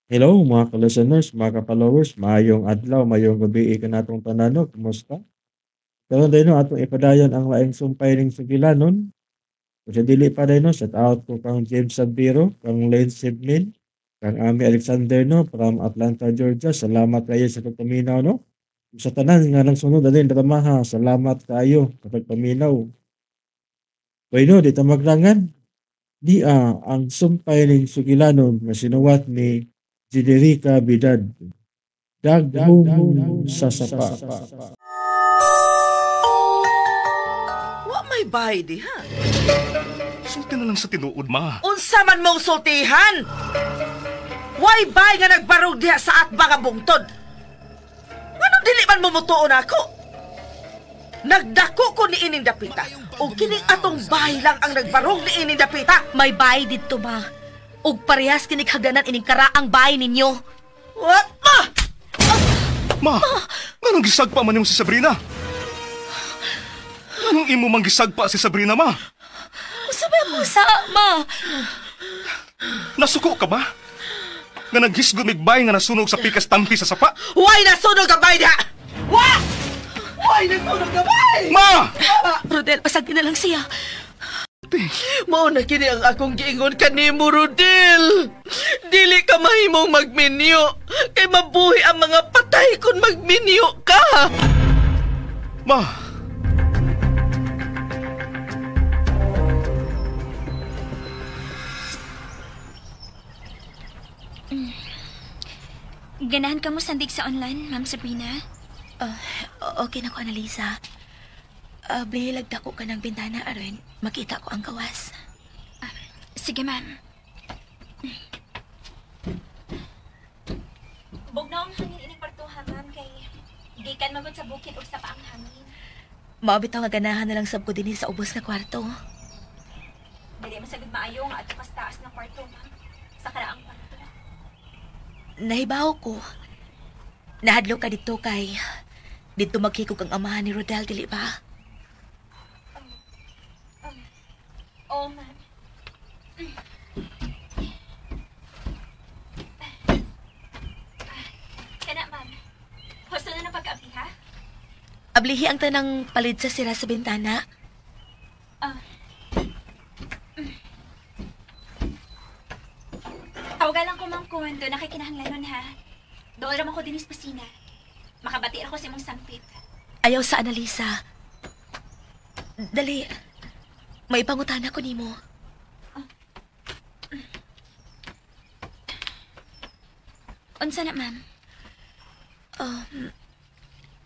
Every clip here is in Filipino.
Hello mga ka-listeners, mga ka-followers, maayong adlaw, mayong gabi ka natong tanano, kumusta? Karon din no atong ipadayon ang laing sumpay ning sugilanon. Kung sa dili pa din no, shout out ko kang James Sabiro, kang Lane Sibnin, kang Ami Alexander no from Atlanta, Georgia. Salamat kayo sa pagpaminaw no. Sa tanan nga nang sunod alin dramaha, salamat kayo sa pagpaminaw. Bueno, di ta magrangan. Ang sumpay ning sugilanon nga sinuwat ni Jiderica Bidad. Daghong sa sapa. Wa may bahay diha. Sulti na lang sa tinuod, ma. Unsa man mong sultihan? Why bay nga nagbarog diha sa atba nga bungtod? Nganong dili man mo mutuon ako? Nagdako ko ni ining dapita. O kining atong bahay lang ang nagbarog ni ining dapita. May bahay dito ba? Ug parehas kinig hagdanan ining karaang bahay ninyo. What? Ma! Ma, nganong gisagpa man nimo si Sabrina? Anong imo mang gisagpa si Sabrina, ma? Sabi mo sa ma. Nasuko ka ba? Nga naghisgod migbay nga nasunog sa pikas tampi sa sapa? Why nasunog ang bahay diha? Wa! Why nasunog ang bahay? Ma! Rodel, pasagin na lang siya. Mao na kini ang akong giingon kanimo, Rodel. Dili ka mahimong magminyo. Kay mabuhi ang mga patay kung magminyo ka. Ma! Ganahan ka mo sandig sa online, Ma'am Sabrina? Okay na ko, Annalisa. Bilagda ko ka ng bintana, aron. Makita ko ang gawas. Sige, ma'am. Bugnaong hangin ining partuha, ma'am, kay gikan magod sa bukid o sa paang hangin. Maabitaw nga ganahan na lang sab ko din sa ubos na kwarto. Dili man sagud maayo nga ato kas taas na kwarto, ma'am. Sa karaang kwarto. Nahibaw ko. Nahadlo ka dito kay dito magkikog ang amahan ni Rodel, dili ba? Oo, ma'am. Kana, ma'am. Gusto na ng pagka-abli, ha? Ablihi ang tanang palid sa sira sa bintana. Tawagan lang ko, ma'am, kung doon nakikinahanglanon, ha? Doon naman ko din sa pasina. Makabati ako sa imong sampit. Ayaw sa Annalisa. Dali. May pangutana ko nimo. Unsa na, ma'am?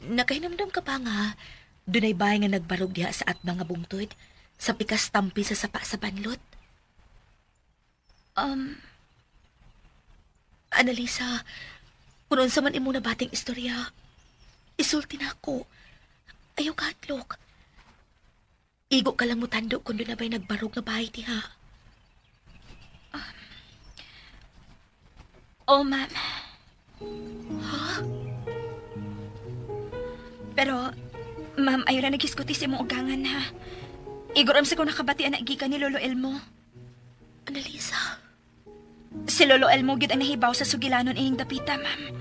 Nakahinamdam ka pa nga. Dunay bahay nga nagbarog diha sa atbang nga bungtod sa pikas tampi sa sapa sa banlot. Annalisa, kung unsa man imo na bating istorya, isulti na ako. Ayaw katlok. Igo ka lang mo tando kung doon na ba'y nagbarog na bahay diha. Oh, ma'am. Ha? Pero, ma'am, ayaw na nagiskuti si mong ugangan, ha? Iguram sa kung nakabati ang nagikan ni Lolo Elmo. Annalisa. Si Lolo Elmo gid ang nahibaw sa sugilanon ining dapita, ma'am.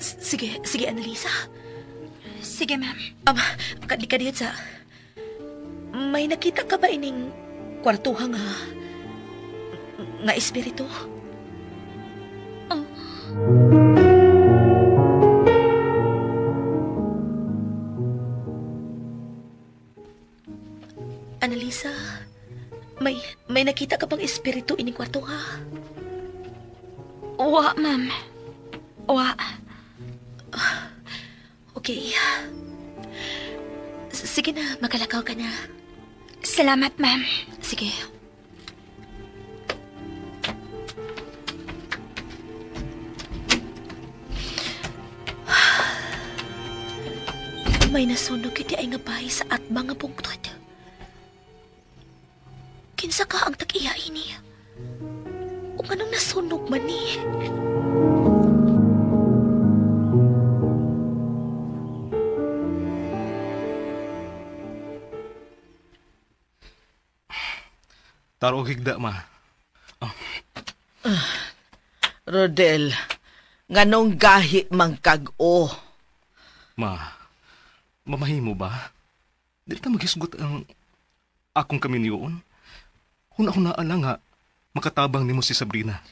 Sige, Annalisa. Sige, ma'am. Kadikadiyat sa... May nakita ka ba ining kwartuha nga espiritu? Annalisa, may nakita ka bang espiritu ining kwartuha? Wa, ma'am. Wa. Okay. Sige na, makalakaw ka na. Salamat, ma'am. Sige. May nasunog iti ay nga bahay sa atbang nga bungtod. Kinsa ka ang tag-iya ini? O anong nasunog man ni? Taro higda, ma. Rodel, nganong gahi mang kag-o? Mamahimo ba? Dili ta maghisgot ang akong kaminyoon. Huna-huna lang nga, makatabang nimo si Sabrina.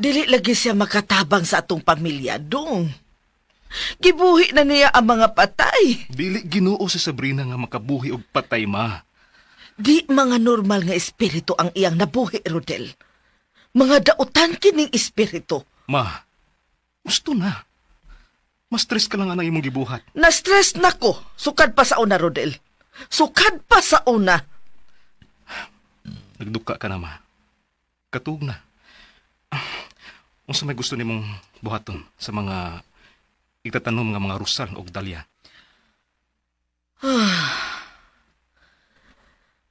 Dili lagi siya makatabang sa atong pamilya, dong. Gibuhi na niya ang mga patay. Dili Ginoo si Sabrina nga makabuhi og patay, ma. Di mga normal nga espiritu ang iyang nabuhi, Rodel. Mga dautan kining espiritu. Ma, gusto na. Mas stress ka lang ang imong gibuhat. Na-stress na ko. Sukad pa sa una, Rodel. Sukad pa sa una. Nagduka ka na, ma. Katug na. Unsa may gusto nimong buhaton sa mga itatanom nga mga rusal o dalya?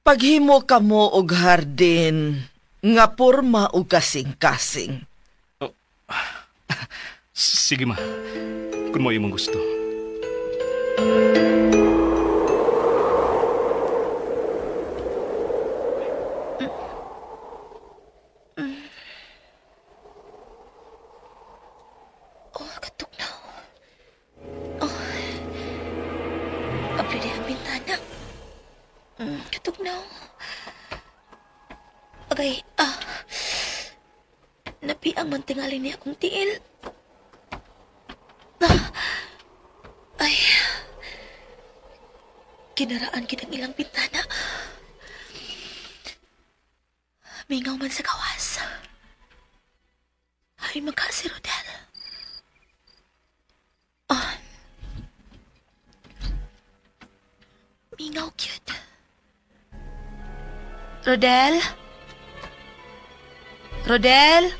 Paghimo ka mo og hardin nga porma og kasing-kasing. Sige, ma. Kung mo imong gusto. Katok na. Abli na ang bintana. Katok na. Okay, napi ang mantingali niya akong tiil. Ay, kinaraan kitang ilang bintana. Mingaw man sa gawas. Ay, magkasi, Rodel. Mingaw, cute. Rodel? Rodel?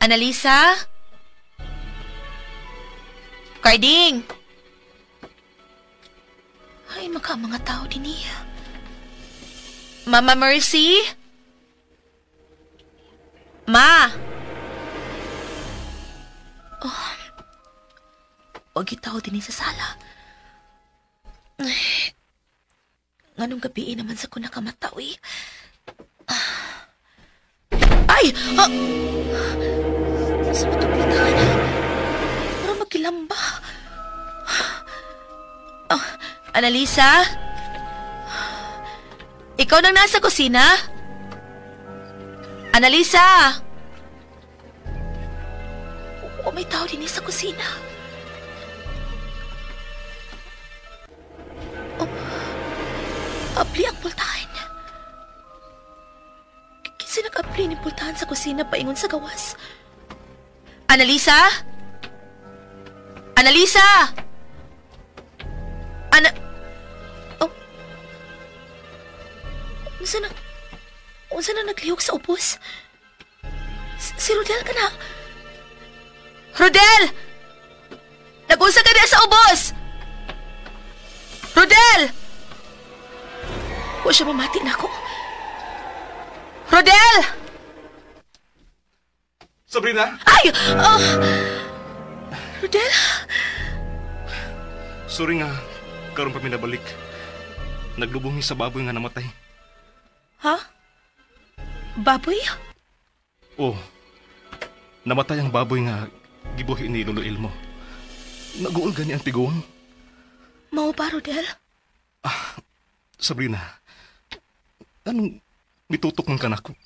Annalisa? Carding! Ay, mga tao din niya. Mama Mercy? Ma! Huwag tao din sa sala. Nganong gabi naman sa ko nakamatawi. Ay! Sa matupitan. Para magkilamba. Annalisa? Ikaw nang nasa kusina? Annalisa? May tao din sa kusina. Apli ang pultahan. Kasi nag-apli ni pultahan sa kusina paingon sa gawas. Annalisa? Annalisa? Unsa na naglihok sa ubos? Si Rodel ka na. Rodel! Nag-unsa ka na sa ubos! Rodel! Huwag siya mamati na ako. Rodel! Sabrina? Ay! Rodel? Sorry nga, karon pa minabalik. Naglubong sa baboy nga namatay. Ha? Baboy? Oh, namatay ang baboy nga gibuhi ni Lolo Ilmo. Naguol gani ang tiguang. Mao ba, Rodel? Sabrina, anong mitutok ng kanako?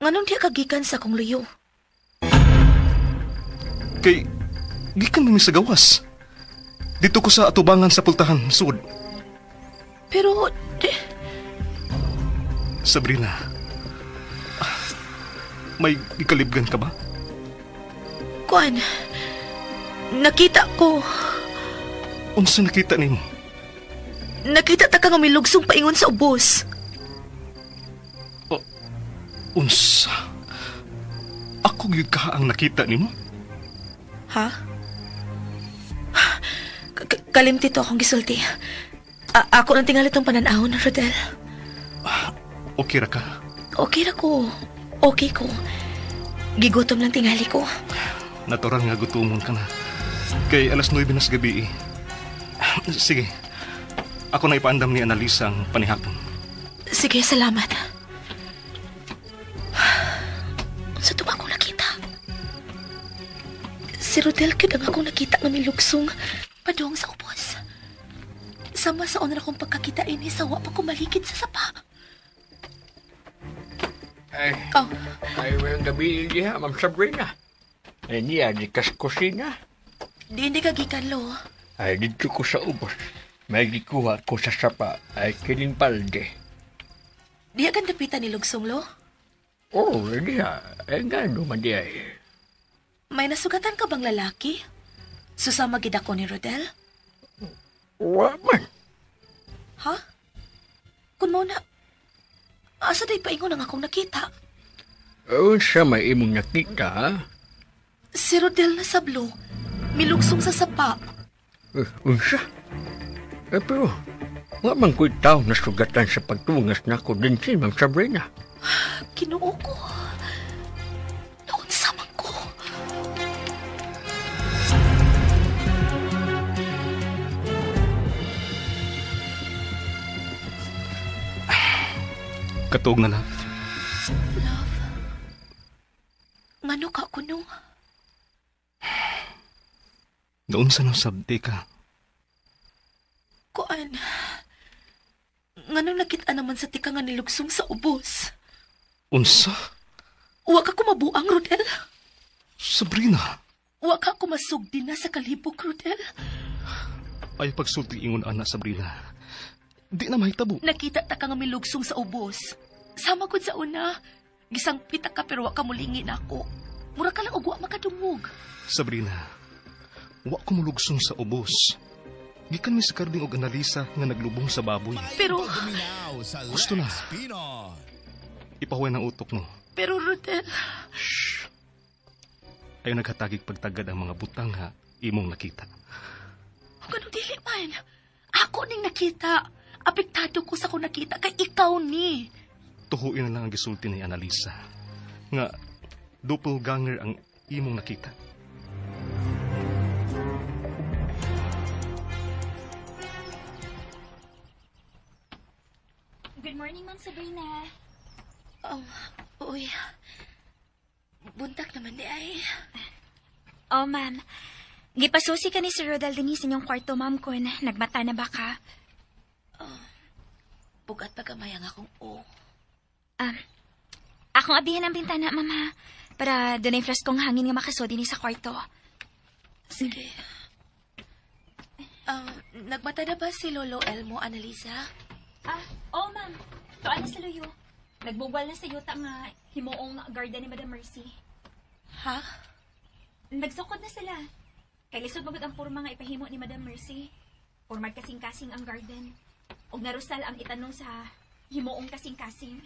Nganong di kagikan sa kong liyo? Kay, gikan mi sa gawas. Dito ko sa atubangan sa pultahan, sud. Pero, Sabrina, may ikalibgan ka ba? Kuan, nakita ko. Unsa nakita nimo? Nakita ta ka nga milugsong paingon sa ubos. Unsa? Ako gyud ka ang nakita nimo? Ha? Kalimti to akong gisulti. Ako nang tingali tong pananahon, Rodel. Okay ra ka? Okay ra ko. Okay ko. Gigutom lang tingali ko. Natural nga gutumon ka na. Kay alas 9 na sa gabi. Sige. Ako na ipaandam ni Annalisa ang panihapon. Sige, salamat. Sa tubak Si Rodel kid ang akong nakita nga milugsong padung sa ubos. Sama sa honor akong pagkakita ini sa wa pa ko maligid sa sapa. Ay, Oh, ay, walang gabi niya, Ma'am Sabrina. Ay, niya, di kas kusina. di ka gikan lo. Ay, dito ko sa ubos. May gikuha ko sa sapa, ay kining palde. Di kan dapitan ni lugsong lo. Oo, niya, ay nga naman niya eh. May nasugatan ka bang lalaki? Susama gid ako ni Rodel? Wa man. Ha? Kun mo na, asa day paingon ang akong nakita? Unsa may imong nakita, ha? Si Rodel na sablo, milugsong sa sapa. Unsa? Pero, wa man ko'y tao na sugatan sa pagtungas na ko din si Ma'am Sabrina. Kinuo ko. Naunsa man ko. Katuog na lang. Love. Ngano ka kuno? Doon sa nasabdi ka. Kuan. Nganong nakita naman sa tika nga nilugsong sa ubos. Unsa? Wa ka ko mabuang, Rodel. Sabrina. Wa ka ko masugdi na sa kalibok, Rodel. Ay pagsulti ingon ana, Sabrina. Di na mahitabo. Nakita ta ka nga milugsong sa ubos. Sama ko sa una. Gisangpita ka pero wa ka mulingi na ako. Mura ka lang og wa makadungog. Sabrina, wa ko mulugsong sa ubos. Gikan mi sa karding og analisa nga naglubong sa baboy. Pero, Gusto na. Ipahuway ng utok mo. pero Rodel, Ayaw naghatagig pagtagad ang mga butang ha imong nakita. kung dili man. Ako ning nakita. Apektado ko sa ko nakita kay ikaw ni. Tuhuin na lang ang gisulti ni Analisa. Nga, doppelganger ang imong nakita. Good morning, Ma'am Sabrina. Uy. Buntak naman di ay. Oh, ma'am. Gipasusi ka ni Sir Rodel din sa inyong kwarto, ma'am, kung nagmata na ba ka? Bugat pa gamay ang akong o. Akong abihan ang bintana, ma'am, ha? Para doon ay freskong hangin nga makaso din sa kwarto. Sige. Nagmata na ba si Lolo Elmo, Annalisa? Oh, ma'am. Tuan na sa luyo. Nagbugwal na sa yuta nga himuong garden ni Madam Mercy. Ha? Nagsukod na sila. Kay lisod magod ang porma nga ipahimo ni Madam Mercy. Porma kasing-kasing ang garden. Og narusal ang itanong sa himuong kasing-kasing.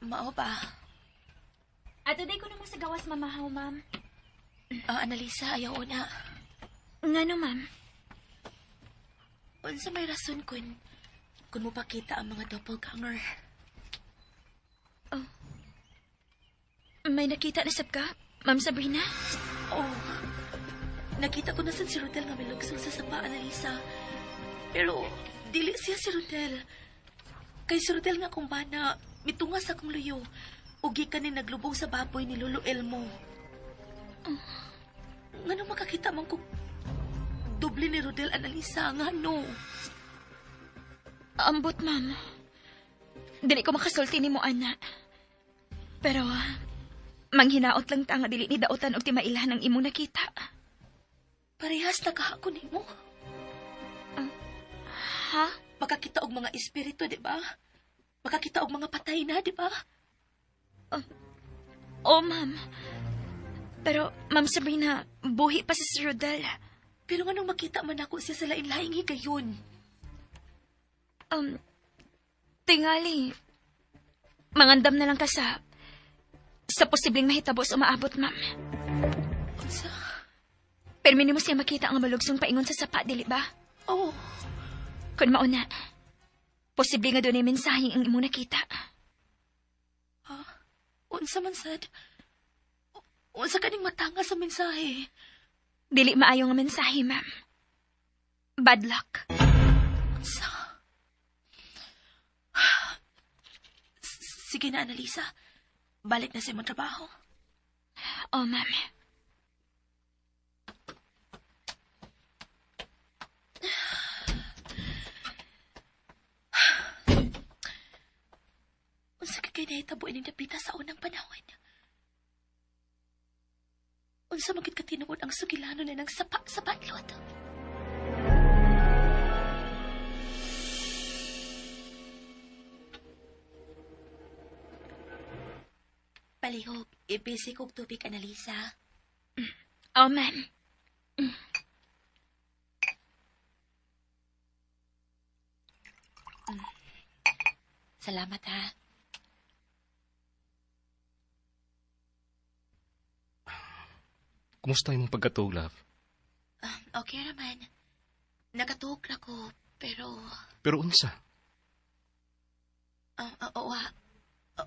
Mao ba? At today ko naman sa gawas mamahaw, ma'am. Annalisa, ayaw na. Ngano, ma'am? Unsa may rason kung mo pakita ang mga doppelganger? May nakita na sab ka, Ma'am Sabrina? Oh, nakita ko na si Rodel nga milugsong sa sapa, Annalisa. Pero, dili siya si Rodel. Kay si Rodel nga kung bana, mitungas akong luyo. Ugi ka ni naglubong sa baboy ni Lolo Elmo. Ngano makakita man kung doble ni Rodel, Annalisa, ngano? Ambot, ma'am. Dili ko makasulti ni mo, ana. Pero, manghinaot lang ta nga dili ni daotan og timailan ang imong nakita. Parehas na kahakon mo. Ha? Makakita og mga espiritu, di ba? Makakita og mga patay na, di ba? Oh, ma'am. Pero, Ma'am Sabrina, buhi pa si Sir Rodel. Pero nga nung makita man ako siya sa lain-laing higayon. Tingali. Mangandam na lang ka sa posibleng mahitabo sa umaabot, ma'am. Unsa? Pero minimo siya makita ang malugsong paingon sa sapa, dili ba? Oh, Kung mauna, posible nga doon ay mensaheng ang imong nakita. unsa man sad? Unsa kaning matanga sa mensahe? Dili maayo nga mensahe, ma'am. Bad luck. Unsa? Sige na, Annalisa. Balik na sa imong trabaho. Oh, ma'am. nahitabo ining dapita sa unang panahon. Unsa magid ka tinuod ang sugilano na ng sapa sa batlot? Palihog, ibisi kog tubig, Annalisa. Oh, ma'am. Salamat, ha. Kumusta yung pagkatog, love? Okay naman. Nakatuog na ko, pero... Pero unsa?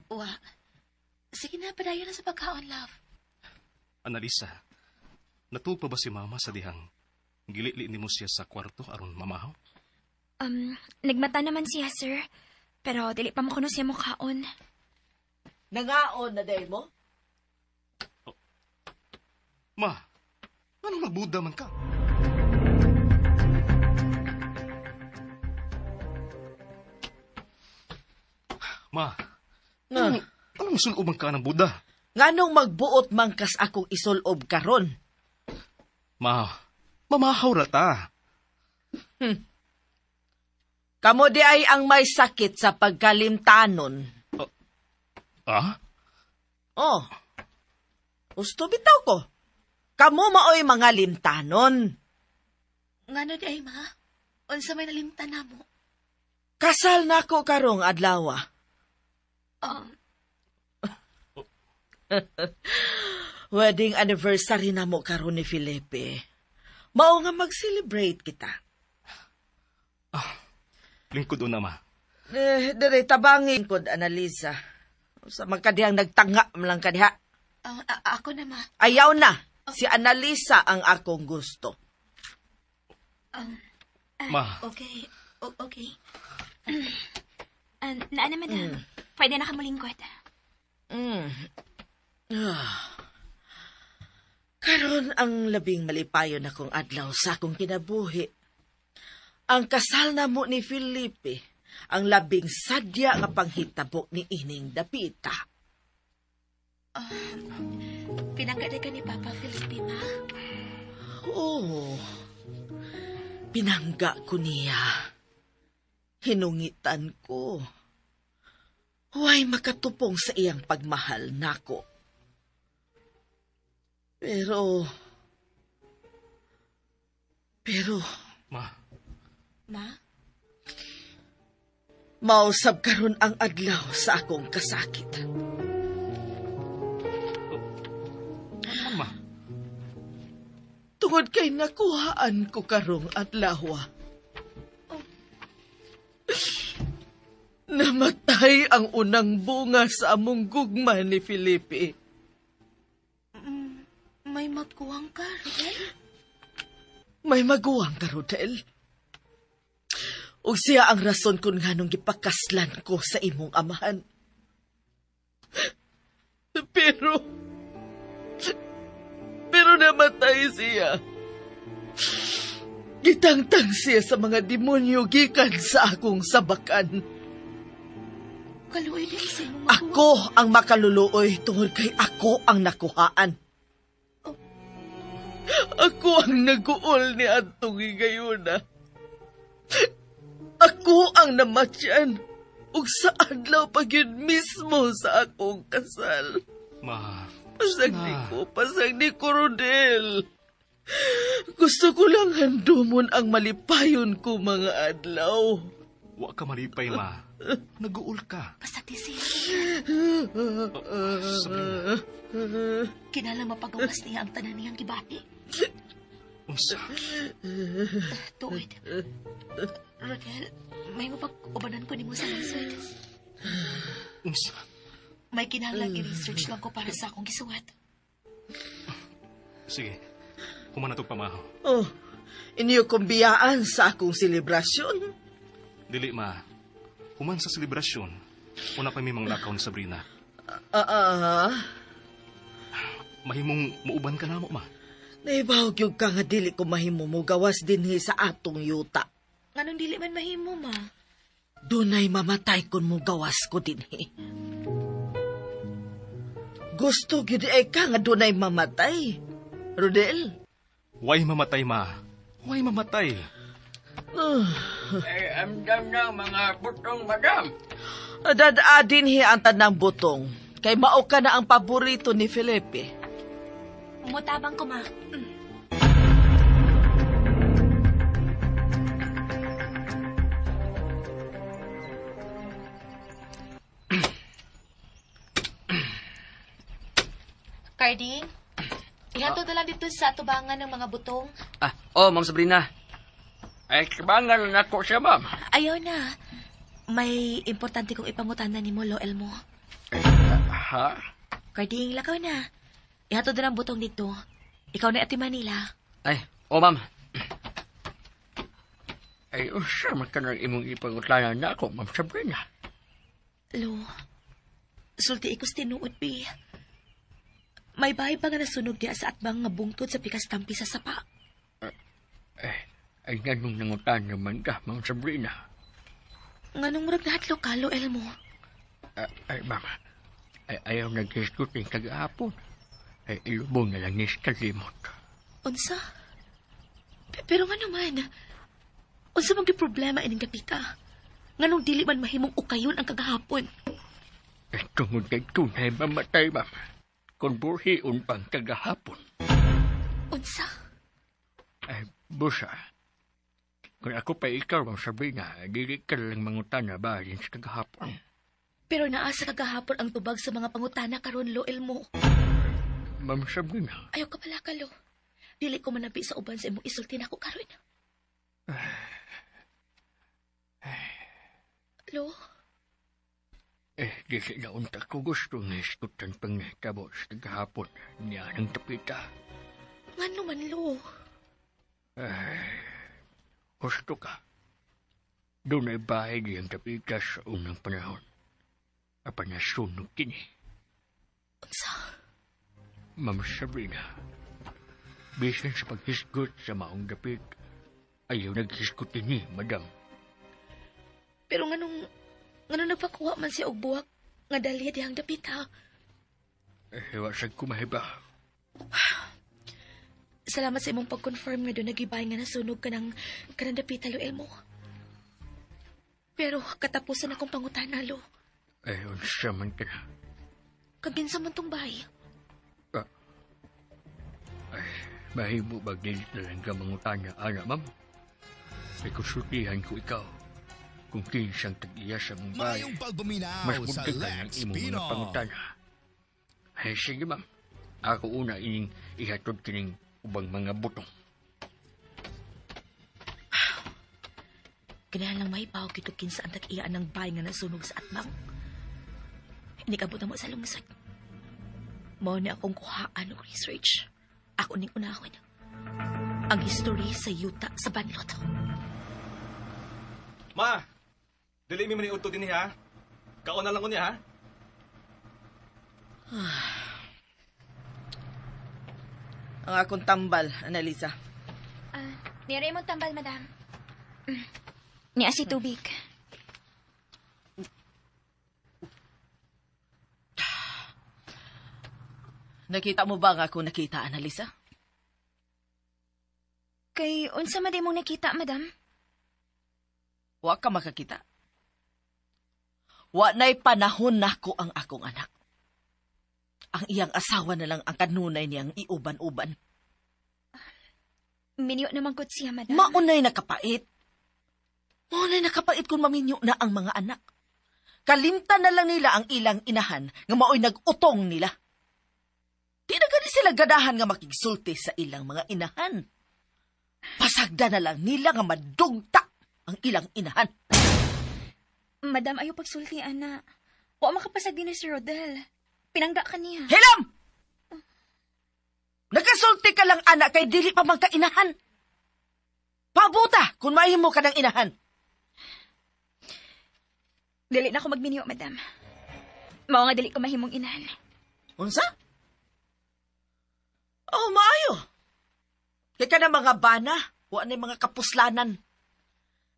Wa. Sige na, padayon na sa pagkaon, love. Annalisa, natuog pa ba si mama sa dihang gilili ni mo siya sa kwarto aron mamahaw? Nagmata naman siya, sir. Pero dili pa mo kuno siya mukhaon. Nangaon na day mo? Ma, anong nagbuda man ka? Ma, anong sulob man ka ng Buda? Nganong magbuot mangkas akong isulob karon? Ma, mamahaw ra ta. Kamo di ay ang may sakit sa pagkalimtanon. Ah? Oh. Gusto bitaw ko. Kamo maoy mga limtanon. Ngano di ay, ma? Unsa may nalimtan na mo? Kasal na ko karong adlaw. Wedding anniversary na mo karon ni Felipe. Mao nga mag-celebrate kita. Lingkod una, ma. Dire tabangin kod, Annalisa. Sa magkadihang nagtanga lang kadiha. Ako na, ma. Ayaw na. Si Annalisa ang akong gusto. Ma. Okay. Okay. Naana, madam. Pwede na ka mulingkod. Karon ang labing malipayon akong adlaw sa akong kinabuhi. Ang kasal na mo ni Felipe, ang labing sadya nga panghitabo ni ining dapita. Pinanggada ka ni Papa Felipe, ma? Oo. Pinangga ko niya. Hinungitan ko. Huwag makatupong sa iyang pagmahal nako. Pero... Ma. Ma? Mausab karon ang adlaw sa akong kasakit. Ma. Tungod kay nakuhaan ko karong adlaw. Namatay ang unang bunga sa among gugma ni Felipe. May magkuwang ka, Rodel? May maguwang ka, Rodel. Ug siya ang rason kung nganong gipakaslan ko sa imong amahan. Pero namatay siya. Gitangtang siya sa mga demonyo gikan sa akong sabakan. Kaluoy din sa imong maguwang. Ako ang makaluluoy tungod kay ako ang nakuhaan. Ako ang naguol ni Antong Higayuna. Ako ang namatyan. Ug sa adlaw pa yun mismo sa akong kasal. Ma. Pasag ni ko, Rodel. Gusto ko lang handumon ang malipayon ko mga adlaw. Wa ka malipay, ma. Naguol ka. Pasati siya. Sabrina. Kinalang mapagawas niya ang tanan niyang gibati. Unsa? Tuwid. Rodel, may mapag-ubanan ko ni mo sa nasod. Unsa? May kinahanglang i-research lang ko para sa akong gisuwat. Sige. Humana itong pamahaw. Oh, inyo kong biyaan sa akong selebrasyon. Dili, ma. Human sa selebrasyon, una pa may mga lakaw ni Sabrina. Mahimong muuban ka na mo, ma. Naibawag yung ka nga dili ko mahimo mo gawas dinhi sa atong yuta. Anong dili man mahimo, ma? Dunay mamatay kun mo gawas ko dinhi. Gusto gid ay ka nga dunay mamatay. Rodel. Way mamatay, ma. Way mamatay. Amdam na mga butong, madam. Dadadin ang tanang butong. Kay mao ka na ang paborito ni Felipe. Umutabang ko, ma. Carding, ihatod na lang dito sa tubangan ng mga butong. Ma'am Sabrina. Ay, kabangan na ako siya, ma'am. Ayaw na. May importante kong ipangutanan ni mo, Loel mo. Ha? Carding, lakaw na. Ihatod na ng butong dito. Ikaw na ati Manila. Ay, ma'am. Ay, siya man ka nang imong ipangutanan na ako, ma'am Sabrina. Lo, sulti ikos tinuod, Bi. May bahay pa nga nasunog diya sa atbang nga bungtod sa pikas tampi sa sapa. Ay, ganong nangutan naman ka, ma'am Sabrina. Nganong murag nahatlo ka, Loel mo? Ay, ma'am. Ay, ayaw nag-diskuting kagahapon. Ay, ilubong na lang nis kalimot. Unsa? Pero nga naman, unsa mang problema ining kapita? Nganong dili man mahimong ukayon ang kagahapon? Ay, tungod kay tunay mamatay, ma'am. Kung burhiun pang kagahapon. Unsa? Ay, busa. Kung ako pa ikaw, ma'am Sabrina, dili ka lang mangutana bahin sa kagahapon. Pero naa sa kagahapon ang tubag sa mga pangutana karon, Loel mo. Ma'am Sabrina. Ayaw ka pala ka, Lo. Dili ko manabi sa uban sa imong isulti na ako karon. Lo? Di sinaunta ko gusto nga iskutan pang tabo sa kagahapon niya ng tapita. Ngano man, Lo? Gusto ka. Doon ay bahay niyang tapita sa unang panahon. Apanasunog kini. Unsa? Ma'am Sabrina, bisan sa paghisgot sa maong dapit, ayaw naghisgot ni, madam. Pero nganong nagpakuha man siya og buwak nga dalya dihang dapit, ha? Wasag ko mahiba. Salamat sa imong pag-confirm nga doon nagibay nga nasunog ka ng dapit, Loel mo. Pero katapusan akong pangutana, Lo. Unsa man ka na. Kaginsa man tong bahay. Mahimo ba dilit na lang ka mangutanya, ana, ma'am? Ay konsultihan ko ikaw. Kung kinsang tag-iya sa mong bahay, Mayong pagbuminaw mas sa muntik ka ng Lex imong mga Pino. pangutana. Ay, sige, ma'am. Ako una ining ihatod kining ubang mga butong. Ganahan lang mahipaw kito kinsa ang tag-iyaan ng bahay nga nasunog sa atbang. Hindi ka buta mo sa lungsod. Mao na akong kuhaan og research. Ako ning unahon. Ang history sa yuta sa banlot. Ma! Dili mi man iuto din ha. Kauna lang ko niya, ha? Ang akong tambal, Annalisa. Nire mo tambal, madam. Niya si tubig. Nakita mo ba nga ako nakita, Annalisa? Kay, unsa man mong nakita, madam? Wa ka makakita. Wa na'y panahon nako ang akong anak. Ang iyang asawa na lang ang kanunay niyang iuban-uban. Minyo naman ko siya, madam. Maunay nakapait. Maunay nakapait kung maminyo na ang mga anak. Kalimtan na lang nila ang ilang inahan nga maoy nag-utong nila. Di na gani sila gadahan nga makigsulti sa ilang mga inahan. Pasagda na lang nila nga madugta ang ilang inahan. Madam, ayaw pagsultian na. Wa makapasag din ni si Rodel. Pinangga ka niya. Hilam! Nagasulti ka lang, anak, kay dili pa man ka inahan. Pabuta kung mahimo ka ng inahan. Dili na ako magminyo, madam. Mao nga dili ko mahimong inahan. Unsa? Oh, maayo. Kaya ka na mga bana, wa na mga kapuslanan.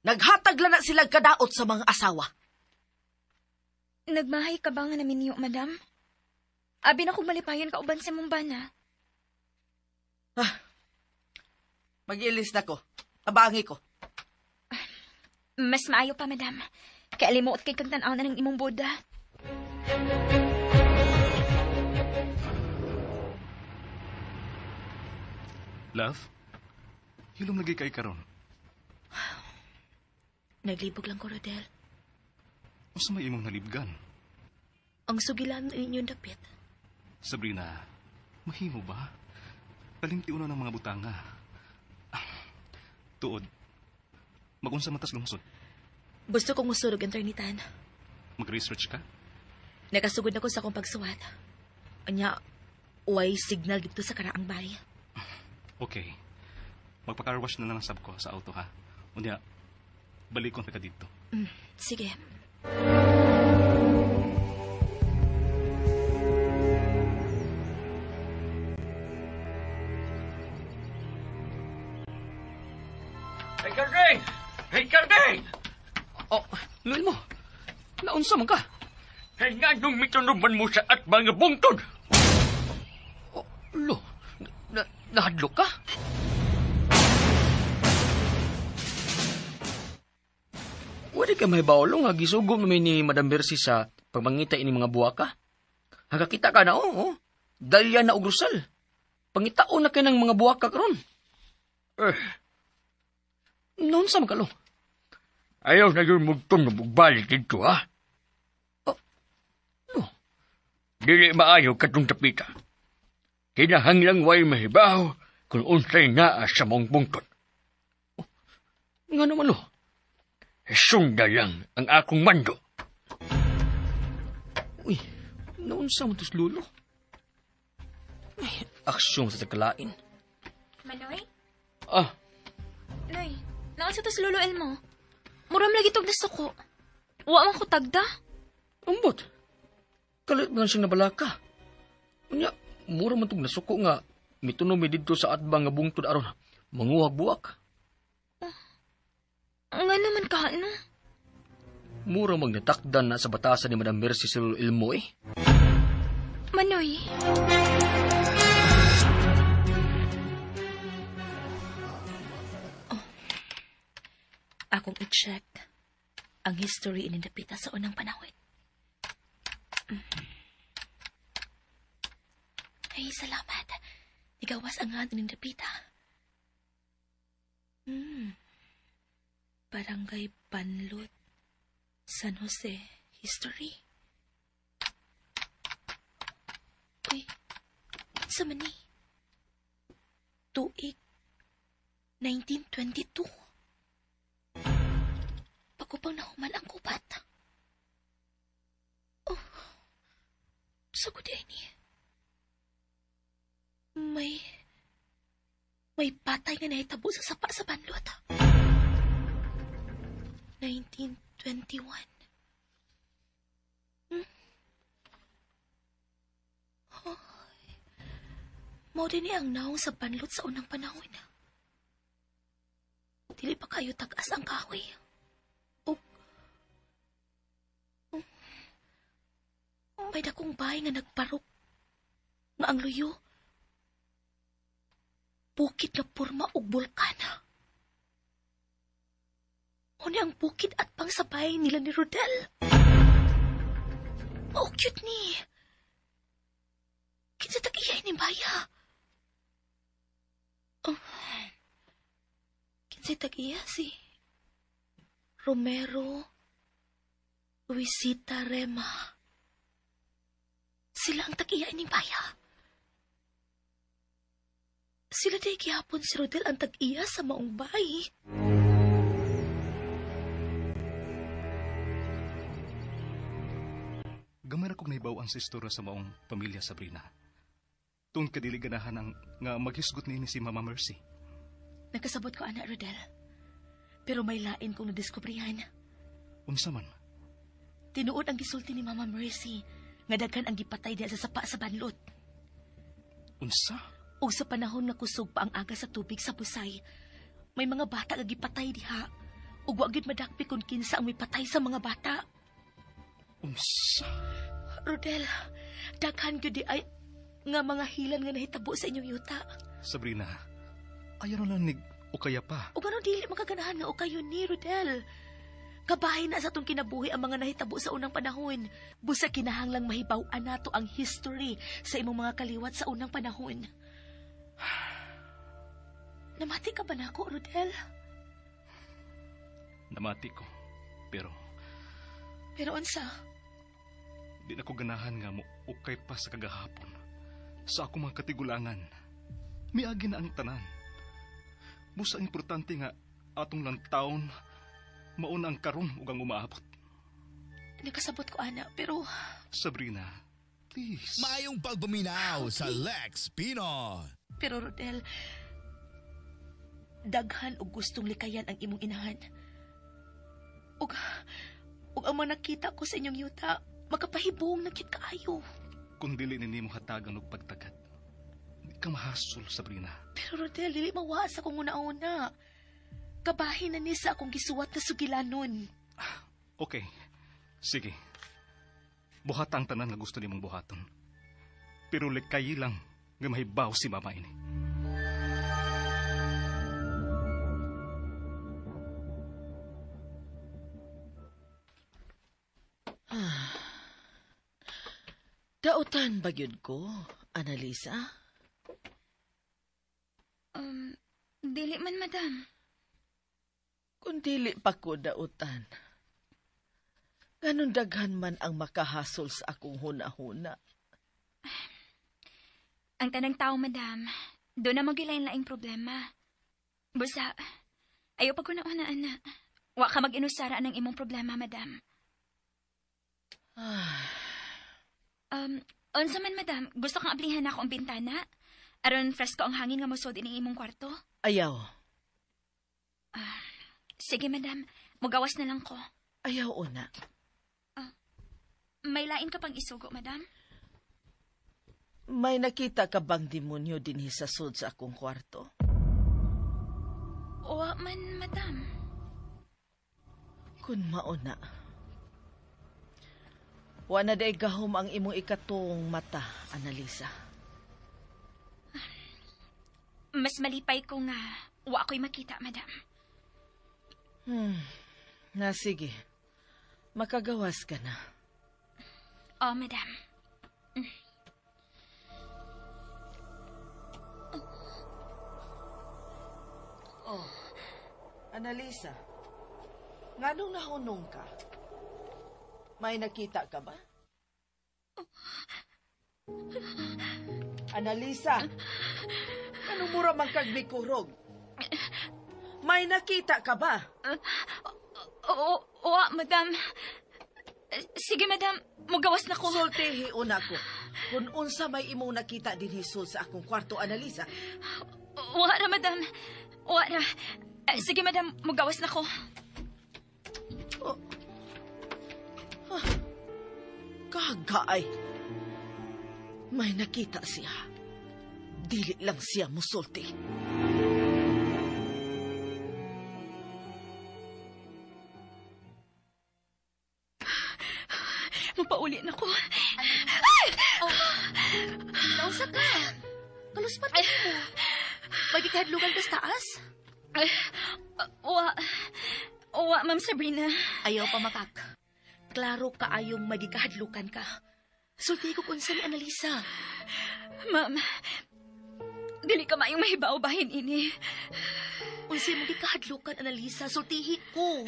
Naghatag lang na sila kadaot sa mga asawa. Nagmahay ka ba nga naminyo, madam? Abi na kong malipayon ka uban sa mong bana. Mag-ilis na ko. Abangi ko. Mas maayo pa, madam. Kaya limuot kay kang tanaw na ng imong boda. Love? Hilom lagi kay karon. Naglibog lang ko, Rodel. Usa may imong nalibgan. Ang sugilan ninyong dapit. Sabrina, mahimo ba? Palimti-una ng mga butanga. Tuod, magunsa matas lungsod. Gusto kong musurog ang turnitan. Mag-research ka? Nakasugod ako sa akong pagsuwat. Anya, uway signal dito sa karaang bay. Okay. Magpa-carwash na lang ang sab ko sa auto, ha? Unya, balikon ka dito. Sige. Hey, Carding! Hey, Carding! Oh, luin mo. Naunsa man ka? Hey, nga nung mitunuman mo sa at mga bungtod! Oh, lo. Nahadlok ka? Wala ka may bawalong nga gisugom namin ni Madam Bersi sa pagmangita ini mga buwaka. Hagakita ka na, oo. Dalya na og Rosal. Pangitaon na kayo ng mga buwaka karon. Noon sa magkalo? Ayaw na yun mugtong na bugbalik dito, ha? No. Dili maayaw katong tapita. Kinahanglang way mahibaw kung unsay naa sa mong bungtod. Nga naman lo. Sunda lang ang akong mando. Uy, naunsa mo tos lulo? Ay, aksyon sa takalain. Manoy? Ah, Noy, naon sa tos luluel mo? Muram lagi tog nasuko. Wa man ko tagda. ambot. Kalit man siyang nabalaka. Unya, mura man tong nasuko nga mitunom mi didto sa atbang nga bungtod aron manguhag buwak. Nga naman ka, no? Mura magnatakdan na sa batasan ni Madam Mercy sa ilmo eh. Manoy. Akong i-check ang history inindapita sa unang panahon. Ay, salamat. Igawas ang nga inindapita. Barangay Banlot, San Jose, history. Uy, sa mani? Tuig, 1922. Pagkupang nahuman ang kupat. Oh, sa kuday ni. May patay nga nahitabo sa sapa sa Banlot. 1921. Mao din ang naong sa Banlot sa unang panahon. Dili pa kayo tagas ang kahoy. May dakong bahay nga nagparok. Nga ang luyo. Bukid na porma og bulkan. Una ang bukid at pang sa bahay nila ni Rodel. Oh, cute ni. Kinsa tag-iyay ni Baya. Kinsa tag-iya si Romero Luisita Rema. Sila ang tag-iya ni Baya. Sila day gihapon si Rodel ang tag-iya sa maong bahay. Gamay na kong nahibaw ang sistora sa maong pamilya, Sabrina. Tungkol kadili ganahan ang nga maghisgot ni si Mama Mercy. Nagkasabot ko, anak Rodel. Pero may lain kong nadiskubrihan. Unsa man? Tinuod ang gisulti ni Mama Mercy nga daghan ang gipatay diha sa sapa sa Banlot. Unsa? Ug sa panahon nga kusog pa ang aga sa tubig sa Busay, may mga bata nga gipatay diha. Ug wa gyud madakpi kung kinsa ang may patay sa mga bata. Unsa? Rodel, daghan gyud di ay nga mga hilan nga nahitabo sa inyong yuta. Sabrina, ayaw na lang o kaya pa. O gano'n dili makaganahan nga o kayo ni Rodel. Kabahin na sa itong kinabuhi ang mga nahitabo sa unang panahon. Busa kinahanglang mahibaw-an nato ang history sa imong mga kaliwat sa unang panahon. Namati ka ba na ako, Rodel? Namati ko. Pero Unsa? di na ko ganahan nga mo ukay pa sa kagahapon. Sa akong mga katigulangan, miagi na ang tanan. Busa ang importante nga atong lang taon mauna ang karon ug ang umaabot. Nakasabot ko, ana, pero Sabrina, please. Mayong pagbuminaw sa Lex Pinoy. Pero Rodel, daghan og gustong likayan ang imong inahan. Ug ang mga nakita ko sa inyong yuta, makapahibong nakit kaayo. Kung dili nimo hatagan og pagtagad, di ka mahasol, Sabrina. Pero Rodel, dili mawas akong una-una. Kabahin na ni sa akong gisuwat na sugilanon. Okay, sige. Buhata ang tanan nga gusto nimong buhaton. Pero likayi lang nga mahibaw si mama ini. Dautan ba gyud ko, Annalisa? Dili man, madam. Kung dili pa ko dautan, ganun daghan man ang makahasol sa akong huna-huna. Ang tanang tao, madam, doon na magilain-laing problema. Busa, ayaw pa ko na una-ana. Wa ka mag-inusara ng imong problema, madam. Unsa man, madam, gusto kang ablihan ako ang bintana? Aron fresko ang hangin nga mosod ining imong kwarto? Ayaw. Sige, madam. Mugawas na lang ko. Ayaw una. May lain ka pang isugo, madam? May nakita ka bang demonyo dinhi sa sud sa akong kwarto? Wa man, madam. Kun mauna. Wa na day gahom ang imong ikatong mata, Annalisa. Mas malipay ko nga wa ako'y makita, madam. Na sige. Makagawas ka na. Oh, madam. Oh, Annalisa, nganong nahunong ka? May nakita ka ba? Annalisa, anong mura man kag mikurog? May nakita ka ba? Oo, madam. Sige, madam. Mugawas na ko. Sultihi una ko. Kung unsa may imong nakita din hisol sa akong kwarto, Annalisa. Wa ra, madam. Wa ra. Sige, madam. Mugawas na ko. Kagaay. May nakita siya. Dili lang siya musulti. Mapauli na ko. Nausa ka. Kaluspat ka mo. Magikahadlugan ka sa taas? Wa, Ma'am Sabrina. Ayaw pa makak. Klaro ka ayong magikahadlukan ka. Sulti ko kung saan, Annalisa. Ma'am, dili ka mayong mahibaw bahin ini. Unsa magikahadlukan, Annalisa? Sultihi ko.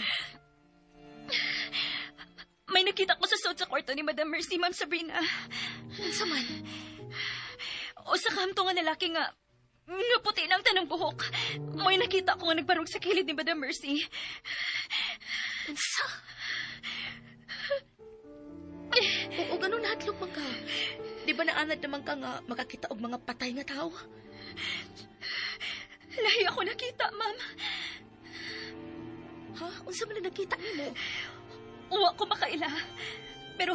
May nakita ko sa sud sa kwarto ni Madam Mercy, Ma'am Sabrina. Unsa man? O sa kamto nga lalaki nga puti ng tanong buhok. May nakita ko nga nagbarog sa kilid ni Madam Mercy. Unsa? O ganun nahatlog man ka. Di ba naanad naman ka nga makakita og mga patay nga tao? Lahi ako nakita, ma'am. Ha? Unsa man na nakita nimo? Uwa ko makaila. Pero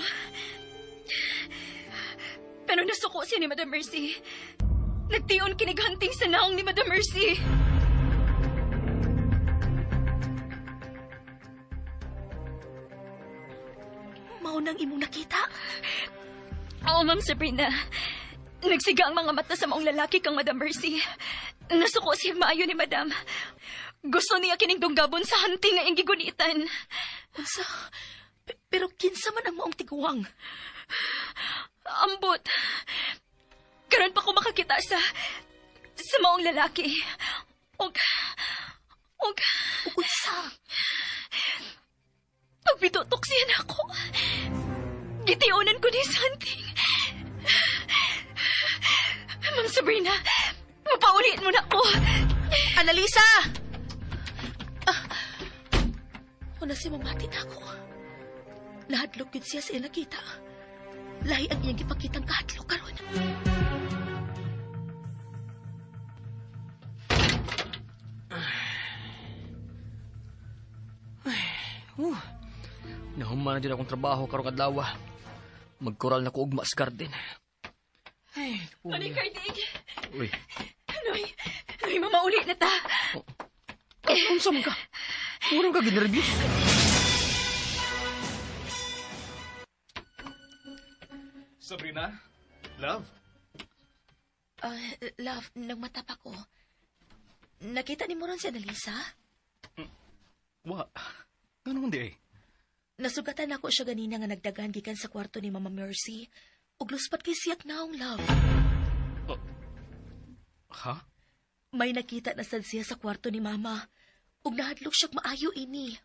nasuko siya ni Madam Mercy. Nagtion kinighanting sa naong ni Madam Mercy. Maunang imong nakita? Oo, Ma'am Sabrina. Nagsiga ang mga mata sa maong lalaki kang Madam Mercy. Nasuko siya maayo ni Madam. Gusto niya kining dunggabon sa hunting nga iyang gigunitan. Unsa? Pero kinsa man ang maong tiguang? Ambot. Karon pa ko makakita sa maong lalaki. Og Unsa? pag bitutok siya na ako. Gitiunan ko ni sa hunting. Ma'am Sabrina, mapauliin mo na ako. Annalisa! Una si mamati na ako. Nahadlok yun siya sa iyang nakita. Lahi ang iyang ipakitang kahadlok karon. Nahuman na din akong trabaho karong adlaw. Magkoral na ko ugma sa garden. Ay, Noy, Cardig. Uy, Noy, mamauli na ta. unsa man ka? Murang ka ginervyos. Sabrina? Love? Love, nagmata pa ko. Nakita ni mo ron si Annalisa? Wa. Ganun di eh. Nasugatan ako siya ganina nga nagdagan gikan sa kwarto ni Mama Mercy. Ug luspat kay siyak naong love. Ha? May nakita na sad siya sa kwarto ni Mama. Ug nahadlok siya maayo ini.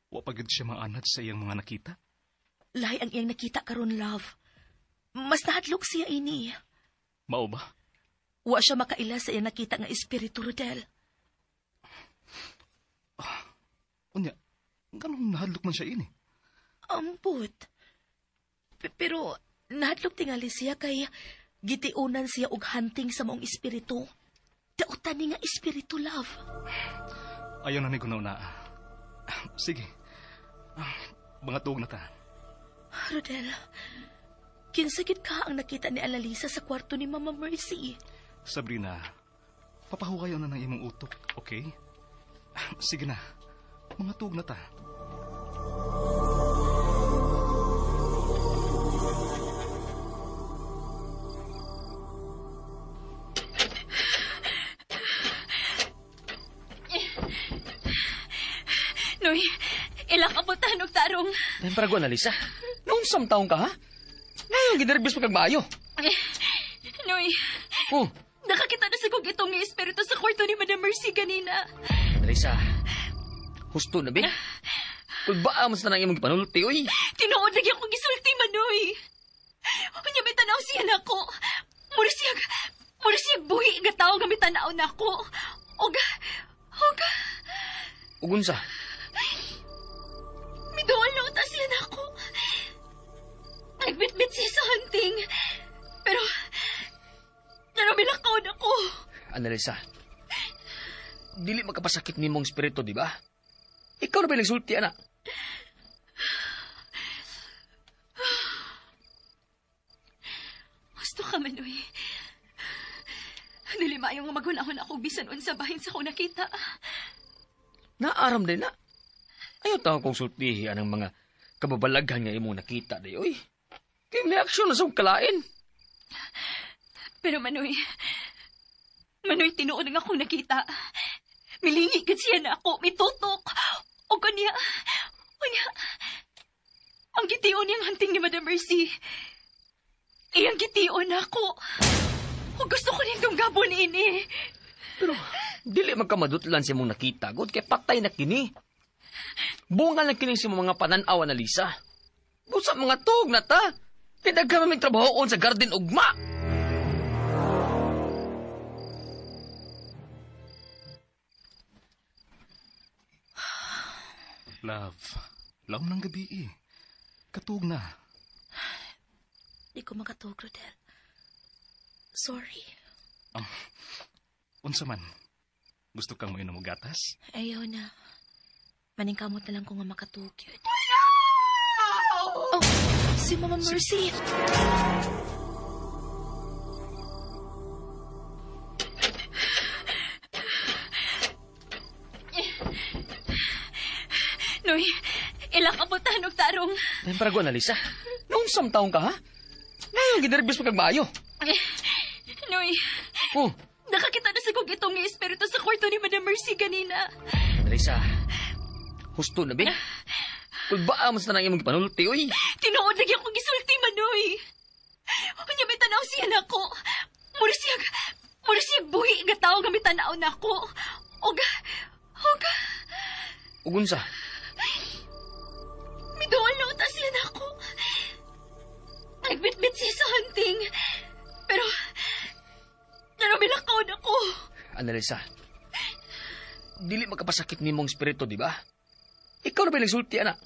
Wa pagid siya maanad sa iyang mga nakita? Lahi ang iyang nakita karon love. Mas nahadlok siya ini. Mao ba? Wa siya makaila sa iyang nakita nga espiritu, Rodel. Unya, ganun nahadlok man siya ini. Ambot. Pero nahadlok tingali siya kay gitiunan siya og hunting sa maong espiritu. Dautan ni nga espiritu, love. Ayaw na ni na. Sige. Mga tuog na ta. Rodel, kinsagit ka ang nakita ni Annalisa sa kwarto ni Mama Mercy. Sabrina, papahukayaw na ng imong utok, okay? Sige na. Mga tuog na ta. Noy, ilang abutan og tarong. Dahil para ko, Annalisa. Noong sam taong ka, ha? Ngayon, ginervyos pa kag maayo. Noy, Oh, nakakita na sa kong itong nga espiritu sa kwarto ni Madam Mercy ganina. Annalisa. Husto na, bin. Kung ba mas na nang imong panulti, oy. Tinuod lagi akong gisulti, Manoy. Unya, may tanaw siya na ako. Mura siya buhi nga tao nga may tanaw na ako. Oga. Ugunsa. Miduol na utas siya na ako. Nagbitbit siya sa hunting. Pero milakaw na ako. Annalisa. Dili magkapasakit ni mong espiritu, di ba? Ikaw na ba nagsulti, anak? Gusto ka, Manoy. Dili maayong nga maghunahon ako bisan unsa bahin sa akong nakita. Naaram din na. Ayaw tao kong sultihi anang mga kababalaghan nga imong nakita, di, oy. Kaya may aksyon na sa kalain. Pero Manoy, tinuod nga akong nakita. Milingi gid siya na ako, mitutok. O kanya, ang gitiyon niyang hunting ni Madam Mercy. Iyang gitiyon na ako. O gusto ko niyang tunggabon ini. Pero, dili magkamadutlan siya mong nakita, God, kaya patay na kini. Bunga lang kini si mga pananaw, Annalisa. Busa mga tug na ta. Kaya nagkamaming trabahoon sa garden ugma. Love, laom ng gabi eh. Katuog na. Di ko makatug, Rodel. Sorry. Unsa man, gusto kang mainom og gatas? Ayaw na. Maningkamot na lang ko nga makatug yun. Oh, si Mama Mercy. Noy, ilang abutan og tarong. Dahil para ko, Annalisa. Noong sam taong ka, ha? nga ginervyos pa kag maayo? Noy, Oh, nakakita na sa kong itong espiritu sa kwarto ni Madam Mercy kanina. Annalisa. Husto na, be. Kung ba mas na nang imong gipanulti, oy. Tinuod lagi akong gisulti, Manoy. Unya may tanaw siya na ako. Mura siyag buhi nga tao nga may tanaw na ako. Oga. Ugunsa. Miduan na utas siya na ako. Nagbitbit siya sa hunting. Pero bilakaw na ako. Annalisa. Dili magkapasakit ni mong espiritu, di ba? Ikaw na ba nagsulti, anak?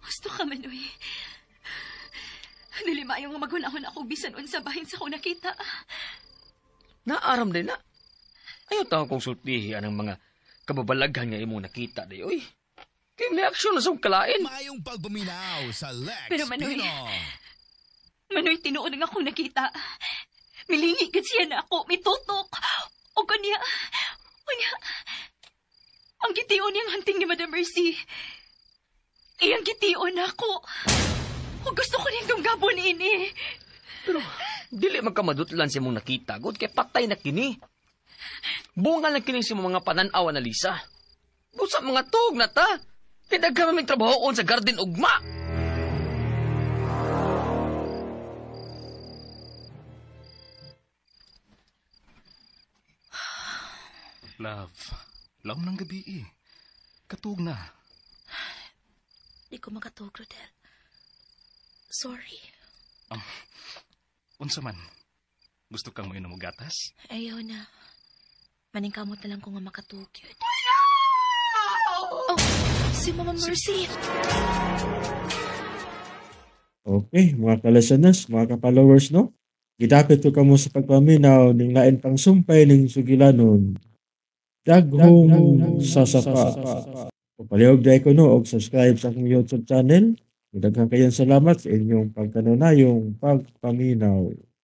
Gusto ka, Manoy. Dili maayong nga maghunahon ako bisan unsa bahin sa akong nakita. Naaram din na. Ayaw tao kong sultihi anang mga kababalaghan nga imong nakita, di, oy. Kaya may aksyon na sa kalain. Mayong pagpaminaw sa Lex Pero Manoy, Pino. Manoy, tinuod nga akong nakita. Milingi gid siya na ako, mitutok. O kanya, ang gitiyon niyang hunting ni Madam Mercy. Iyang gitiyon ako. O gusto ko niyang tunggabon ini. Pero, dili magkamadutlan si mong nakita, god, kay patay na kini. Bunga lang kini si mga pananaw, Annalisa. Busa mga tug na ta. Kaya daghan may trabahoon sa garden ugma. Love, laom ng gabi eh. Katug na. Di ko makatog, Rodel. Sorry. Unsa man, gusto kang mainom og gatas? Ayaw na. Maningkamot na lang ko nga makatug yun. Oh, si Mama Mercy. Okay, mga kalasanas, mga ka-followers, no? Gidapit ko kamo sa pagpaminaw ning lain pang sumpay ning sugilanon. Daghong sasapa. Papalihog dai ko no og subscribe sa akong YouTube channel. Daghang kayong salamat sa inyong pagkanunayong pagpaminaw.